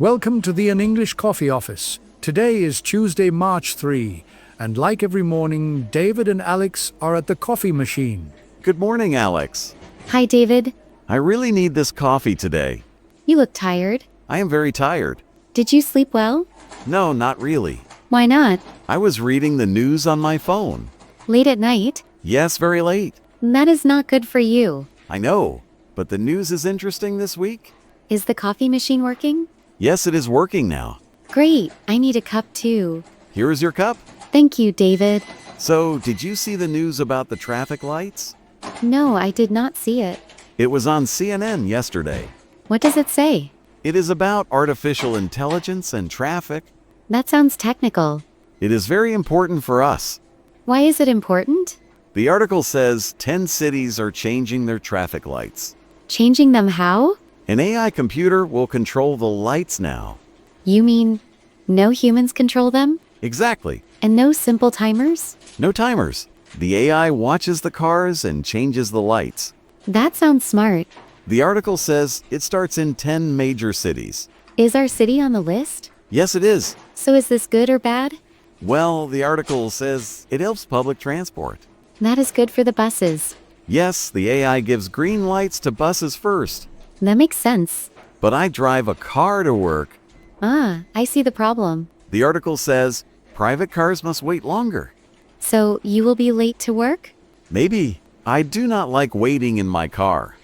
Welcome to the An English Coffee Office. Today is Tuesday, March 3, and like every morning, David and Alex are at the coffee machine. Good morning, Alex. Hi, David. I really need this coffee today. You look tired. I am very tired. Did you sleep well? No, not really. Why not? I was reading the news on my phone. Late at night? Yes, very late. That is not good for you. I know, but the news is interesting this week. Is the coffee machine working? Yes, it is working now. Great. I need a cup too. Here is your cup. Thank you, David. So, did you see the news about the traffic lights? No, I did not see it. It was on CNN yesterday. What does it say? It is about artificial intelligence and traffic. That sounds technical. It is very important for us. Why is it important? The article says 10 cities are changing their traffic lights. Changing them how? An AI computer will control the lights now. You mean no humans control them? Exactly. And no simple timers? No timers. The AI watches the cars and changes the lights. That sounds smart. The article says it starts in 10 major cities. Is our city on the list? Yes, it is. So is this good or bad? Well, the article says it helps public transport. That is good for the buses. Yes, the AI gives green lights to buses first. That makes sense. But I drive a car to work. I see the problem. The article says private cars must wait longer. So you will be late to work? Maybe. I do not like waiting in my car.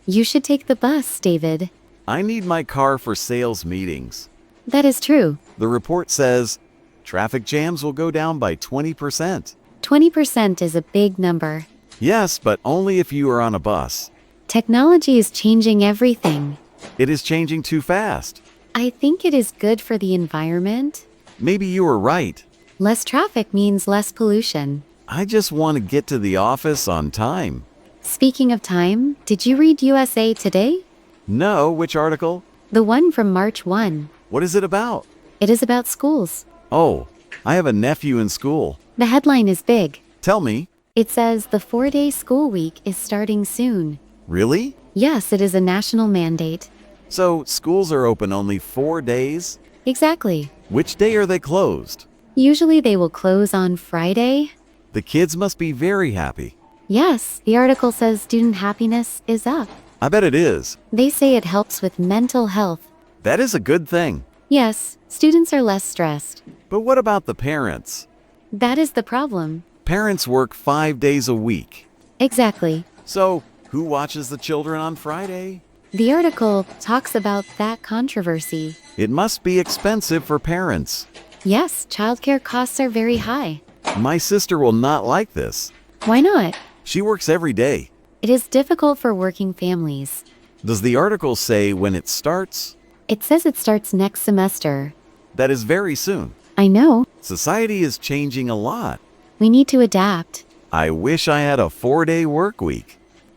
You should take the bus, David. I need my car for sales meetings. That is true. The report says traffic jams will go down by 20%. 20% is a big number. Yes, but only if you are on a bus. Technology is changing everything. It is changing too fast. I think it is good for the environment. Maybe you are right. Less traffic means less pollution. I just want to get to the office on time. Speaking of time, did you read USA Today? No, which article? The one from March 1. What is it about? It is about schools. Oh, I have a nephew in school. The headline is big. Tell me. It says the 4-day school week is starting soon. Really? Yes, it is a national mandate. So, schools are open only 4 days? Exactly. Which day are they closed? Usually they will close on Friday. The kids must be very happy. Yes, the article says student happiness is up. I bet it is. They say it helps with mental health. That is a good thing. Yes, students are less stressed. But what about the parents? That is the problem. Parents work 5 days a week. Exactly. So, who watches the children on Friday? The article talks about that controversy. It must be expensive for parents. Yes, childcare costs are very high. My sister will not like this. Why not? She works every day. It is difficult for working families. Does the article say when it starts? It says it starts next semester. That is very soon. I know. Society is changing a lot. We need to adapt. I wish I had a 4-day work week.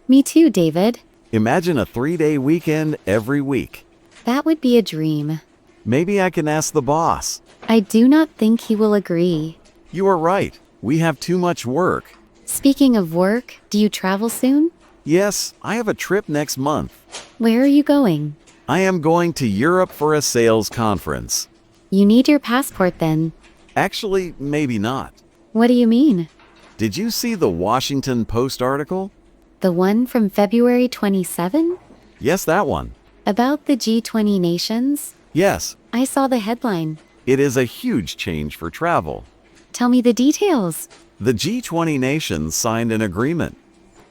Me too, David. Imagine a 3-day weekend every week. That would be a dream. Maybe I can ask the boss. I do not think he will agree. You are right. We have too much work. Speaking of work, do you travel soon? Yes, I have a trip next month. Where are you going? I am going to Europe for a sales conference. You need your passport then. Actually, maybe not. What do you mean? Did you see the Washington Post article? The one from February 27? Yes, that one. About the G20 nations? Yes, I saw the headline. it is a huge change for travel. Tell me the details. The G20 nations signed an agreement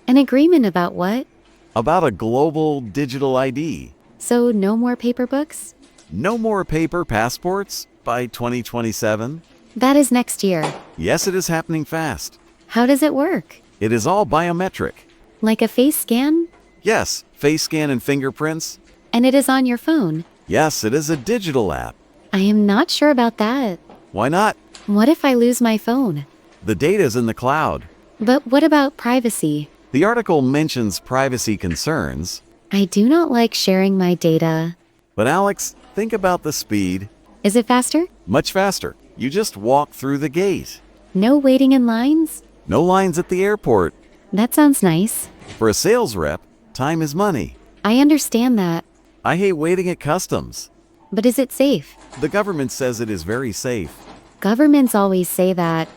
An agreement about what? about a global digital ID. So no more paper books? No more paper passports by 2027. That is next year. Yes, it is happening fast. How does it work? It is all biometric. Like a face scan? Yes, face scan and fingerprints. And it is on your phone? Yes, it is a digital app. I am not sure about that. Why not? What if I lose my phone? The data is in the cloud. But what about privacy? The article mentions privacy concerns. I do not like sharing my data. But Alex, think about the speed. Is it faster? Much faster. You just walk through the gate. No waiting in lines? No lines at the airport. That sounds nice. For a sales rep, time is money. I understand that. I hate waiting at customs. But is it safe? The government says it is very safe. Governments always say that.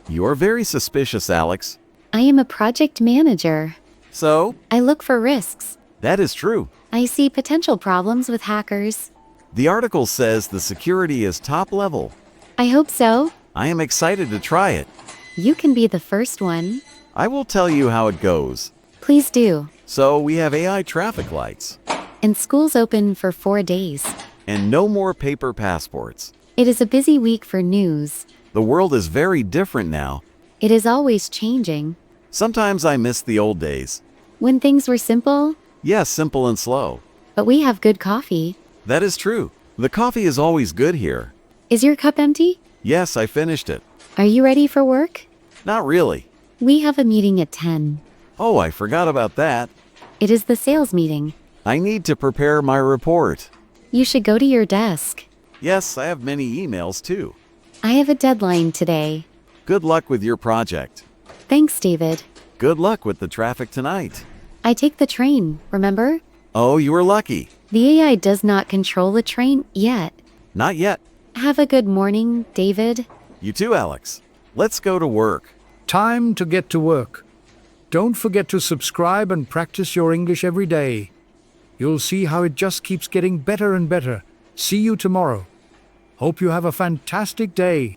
You're very suspicious, Alex. I am a project manager. So, I look for risks. that is true. I see potential problems with hackers. The article says the security is top level. I hope so. I am excited to try it. You can be the first one. I will tell you how it goes. Please do. So, we have AI traffic lights. And school's open for 4 days. And no more paper passports. It is a busy week for news. The world is very different now. It is always changing. Sometimes I miss the old days. When things were simple, Yes, simple and slow. but we have good coffee. That is true. The coffee is always good here. Is your cup empty? Yes, I finished it. Are you ready for work? Not really. We have a meeting at 10. Oh, I forgot about that. It is the sales meeting. I need to prepare my report. You should go to your desk. Yes, I have many emails too. I have a deadline today. Good luck with your project. Thanks, David. Good luck with the traffic tonight. I take the train, remember? Oh, you were lucky. The AI does not control the train yet. Not yet. Have a good morning, David. You too, Alex. Let's go to work. Time to get to work. Don't forget to subscribe and practice your English every day. You'll see how it just keeps getting better and better. See you tomorrow. Hope you have a fantastic day.